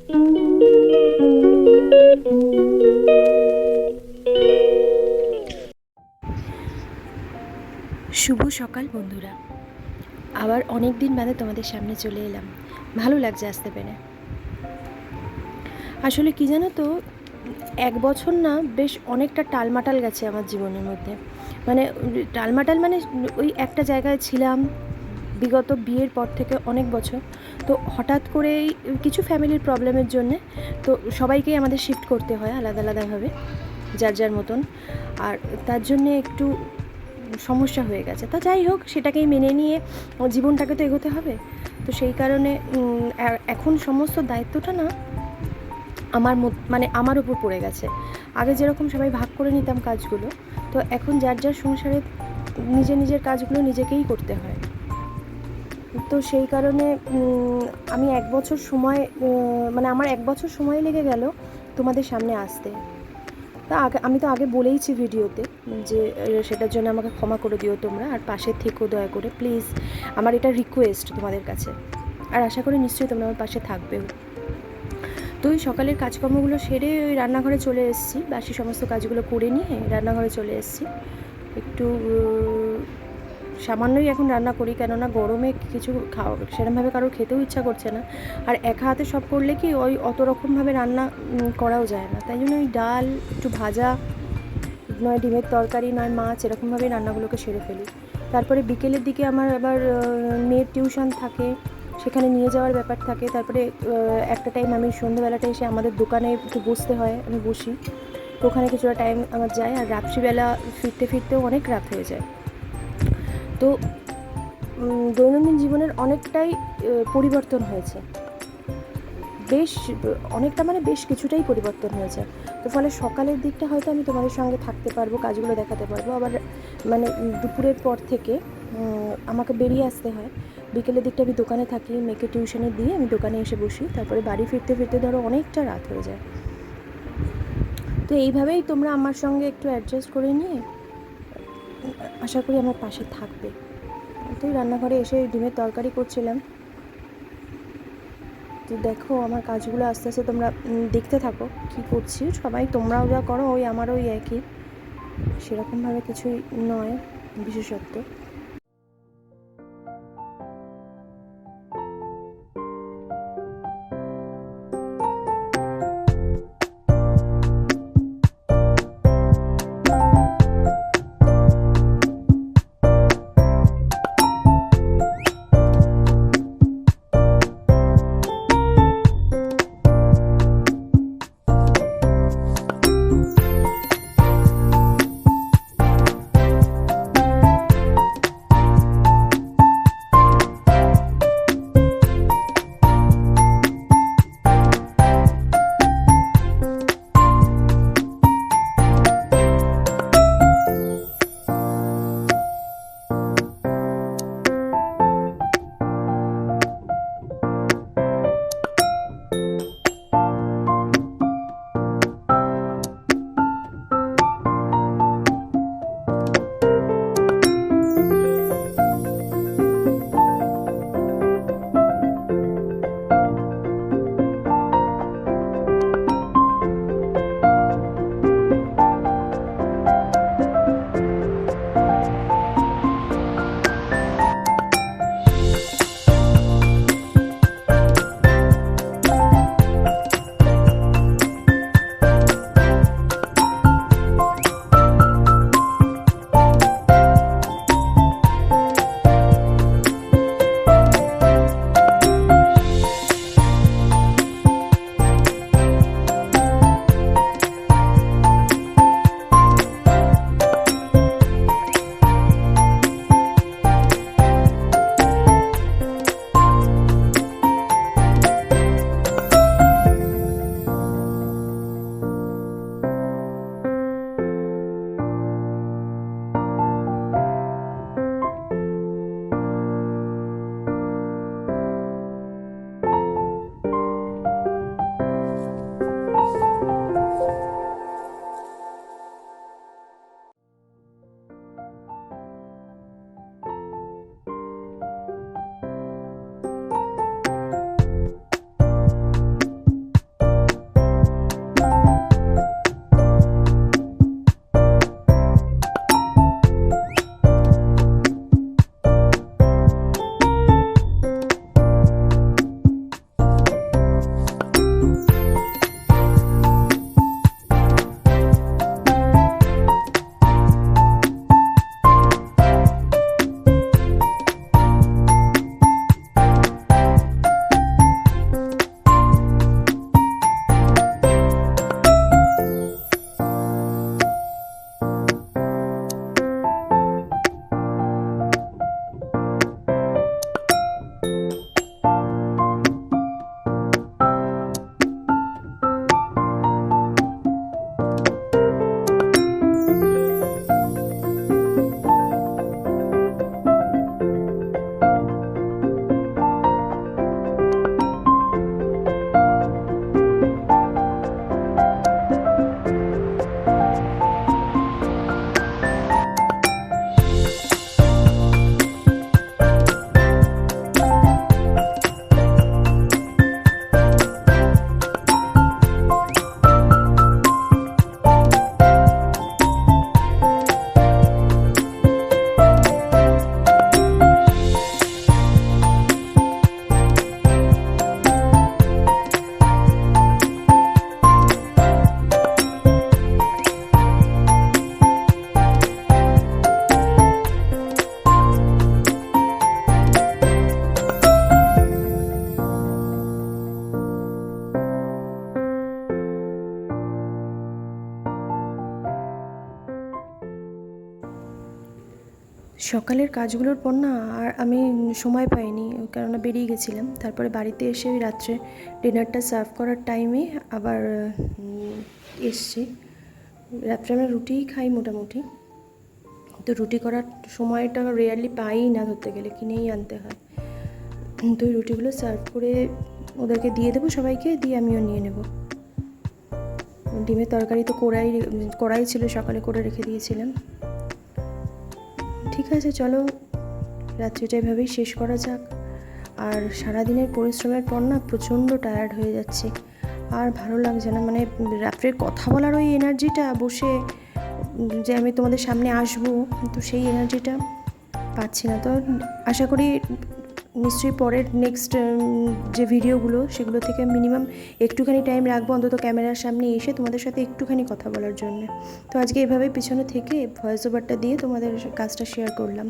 শুভ সকাল বন্ধুরা, আবার অনেক দিন বাদে তোমাদের সামনে চলে এলাম। ভালো লাগছে আসতে পেরে। আসলে কি জানো তো, 1 বছর না বেশ অনেকটা টালমাটাল গেছে আমার জীবনের মধ্যে। মানে টালমাটাল মানে ওই একটা জায়গায় ছিলাম বিগত বিয়ের পর থেকে অনেক বছর। তো হঠাৎ করেই কিছু ফ্যামিলির প্রবলেমের জন্যে তো সবাইকেই আমাদের শিফট করতে হয় আলাদা আলাদাভাবে, যার যার মতন। আর তার জন্যে একটু সমস্যা হয়ে গেছে। তা যাই হোক, সেটাকেই মেনে নিয়ে জীবনটাকে তো এগোতে হবে। তো সেই কারণে এখন সমস্ত দায়িত্বটা না মানে আমার উপর পড়ে গেছে। আগে যেরকম সবাই ভাগ করে নিতাম কাজগুলো, তো এখন যার যার সংসারে নিজের নিজের কাজগুলো নিজেকেই করতে হয়। তো সেই কারণে আমি 1 বছর সময় মানে আমার 1 বছর সময় লেগে গেল তোমাদের সামনে আসতে। তা আমি তো আগে বলেইছি ভিডিওতে যে সেটার জন্য আমাকে ক্ষমা করে দিও তোমরা, আর পাশে থেকো দয়া করে প্লিজ। আমার এটা রিকোয়েস্ট তোমাদের কাছে, আর আশা করি নিশ্চয়ই তোমরা আমার পাশে থাকবেও। তো ওই সকালের কাজকর্মগুলো সেরে ওই রান্নাঘরে চলে এসেছি, বাসি সমস্ত কাজগুলো করে নিয়ে রান্নাঘরে চলে এসেছি। একটু সামান্যই এখন রান্না করি, কেননা গরমে কিছু সেরকমভাবে কারোর খেতেও ইচ্ছা করছে না। আর একা হাতে সব করলে কি ওই অত রকমভাবে রান্না করাও যায় না, তাই জন্য ওই ডাল, একটু ভাজা, নয় ডিমের তরকারি, নয় মাছ, এরকমভাবেই রান্নাগুলোকে সেরে ফেলি। তারপরে বিকেলের দিকে আমার আবার মেয়ের টিউশন থাকে, সেখানে নিয়ে যাওয়ার ব্যাপার থাকে। তারপরে একটা টাইম আমি সন্ধ্যেবেলাটা এসে আমাদের দোকানে একটু বসতে হয়, আমি বসি। তো ওখানে কিছুটা টাইম আমার যায়, আর রাত্রিবেলা ফিরতে ফিরতেও অনেক রাত হয়ে যায়। তো দৈনন্দিন জীবনের অনেকটাই পরিবর্তন হয়েছে, বেশ অনেকটা মানে বেশ কিছুটাই পরিবর্তন হয়েছে। তো ফলে সকালের দিকটা হয়তো আমি তোমাদের সঙ্গে থাকতে পারবো, কাজগুলো দেখাতে পারবো। আবার মানে দুপুরের পর থেকে আমাকে বেরিয়ে আসতে হয়। বিকেলের দিকটা আমি দোকানে থাকি, মেয়েকে টিউশনে দিয়ে আমি দোকানে এসে বসি। তারপরে বাড়ি ফিরতে ফিরতে ধরো অনেকটা রাত হয়ে যায়। তো এইভাবেই তোমরা আমার সঙ্গে একটু অ্যাডজাস্ট করে নিয়ে আশা করি আমার পাশে থাকবে। তো রান্নাঘরে এসে ডিমের তরকারি করছিলাম। তো দেখো আমার কাজগুলো আস্তে আস্তে তোমরা দেখতে থাকো কী করছি। সবাই তোমরাও যা করো ওই আমারও ওই একই, সেরকমভাবে কিছুই নয় বিশেষত্ব। সকালের কাজগুলোর পর না আর আমি সময় পাইনি, কেননা বেরিয়ে গেছিলাম। তারপরে বাড়িতে এসে ওই রাত্রে ডিনারটা সার্ভ করার টাইমে আবার এসছি। রাত্রে আমরা রুটিই খাই মোটামুটি, তো রুটি করার সময়টা রেয়ারলি পাই না, ধরতে গেলে কিনেই আনতে হয়। তো ওই রুটিগুলো সার্ভ করে ওদেরকে দিয়ে দেবো সবাইকে, দিয়ে আমিও নিয়ে নেব। ডিমের তরকারি তো কড়াই ছিল, সকালে করে রেখে দিয়েছিলাম। ঠিক আছে, চলো রাত্রিটা এভাবেই শেষ করা যাক। আর সারাদিনের পরিশ্রমের পর না প্রচণ্ড টায়ার্ড হয়ে যাচ্ছি, আর ভালো লাগছে না। মানে রাত্রের কথা বলার ওই এনার্জিটা, বসে যে আমি তোমাদের সামনে আসবো, তো সেই এনার্জিটা পাচ্ছি না। তো আশা করি নিশ্চয়ই পরের নেক্সট যে ভিডিওগুলো, সেগুলো থেকে মিনিমাম একটুখানি টাইম রাখবো অন্তত ক্যামেরার সামনে এসে তোমাদের সাথে একটুখানি কথা বলার জন্য। তো আজকে এভাবে পিছনে থেকে ভয়েস ওভারটা দিয়ে তোমাদের কাজটা শেয়ার করলাম।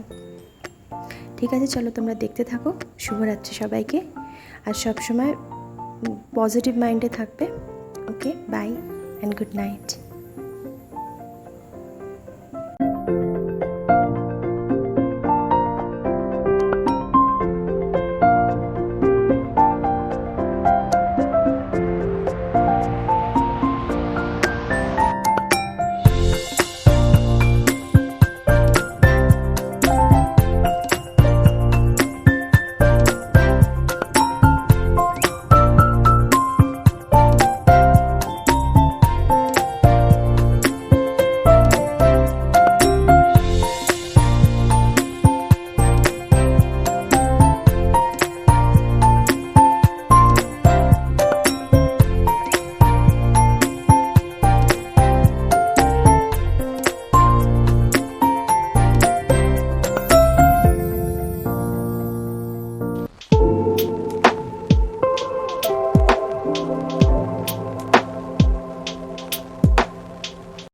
ঠিক আছে, চলো তোমরা দেখতে থাকো। শুভরাত্রি সবাইকে, আর সবসময় পজিটিভ মাইন্ডে থাকবে। ওকে, বাই অ্যান্ড গুড নাইট।